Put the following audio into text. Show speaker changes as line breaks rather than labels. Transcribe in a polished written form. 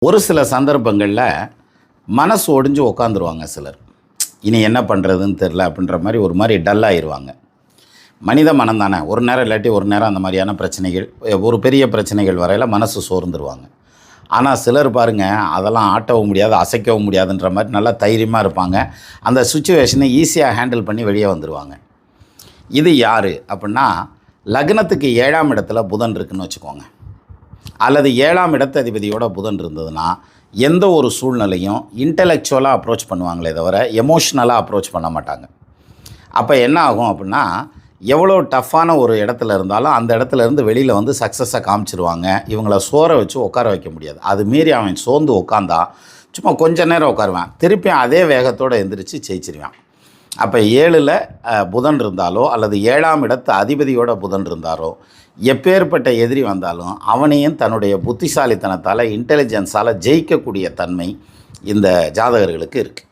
ஒரு சில சந்தர்ப்பங்களில் மனசு ஒடிஞ்சு உட்காந்துருவாங்க சிலர். இனி என்ன பண்ணுறதுன்னு தெரில அப்படின்ற மாதிரி ஒரு மாதிரி டல்லாகிடுவாங்க. மனித மனம் தானே, ஒரு நேரம் இல்லாட்டி ஒரு நேரம் அந்த மாதிரியான பிரச்சனைகள், ஒரு பெரிய பிரச்சனைகள் வரையில் மனசு சோர்ந்துருவாங்க. ஆனால் சிலர் பாருங்கள், அதெல்லாம் ஆட்டவும் முடியாது, அசைக்கவும் முடியாதுன்ற மாதிரி நல்லா தைரியமாக இருப்பாங்க. அந்த சுச்சுவேஷனை ஈஸியாக ஹேண்டில் பண்ணி வெளியே வந்துடுவாங்க. இது யார் அப்படின்னா, லக்னத்துக்கு 7ஆம் இடத்துல புதன் இருக்குதுன்னு வச்சுக்கோங்க, அல்லது 7ஆம் இடத்ததிபதியோட புதன் இருந்ததுன்னா எந்த ஒரு சூழ்நிலையும் இன்டெலெக்சுவலாக அப்ரோச் பண்ணுவாங்களே தவிர எமோஷ்னலாக அப்ரோச் பண்ண மாட்டாங்க. அப்போ என்ன ஆகும் அப்படின்னா, எவ்வளோ டஃப்பான ஒரு இடத்துல இருந்தாலும் அந்த இடத்துல இருந்து வெளியில் வந்து சக்ஸஸை காமிச்சிருவாங்க. இவங்கள சோற வச்சு உட்கார வைக்க முடியாது. அது மீறி அவன் சோர்ந்து உட்காந்தா சும்மா கொஞ்ச நேரம் உட்காருவேன், திருப்பியும் அதே வேகத்தோடு எந்திரிச்சு ஜெயிச்சிருவான். அப்போ 7ல் புதன் இருந்தாலோ அல்லது 7ஆம் இடத்து அதிபதியோட புதன் இருந்தாரோ எப்பேற்பட்ட எதிரி வந்தாலும் அவனையும் தன்னுடைய புத்திசாலித்தனத்தால், இன்டெலிஜென்ஸால் ஜெயிக்கக்கூடிய தன்மை இந்த ஜாதகர்களுக்கு இருக்குது.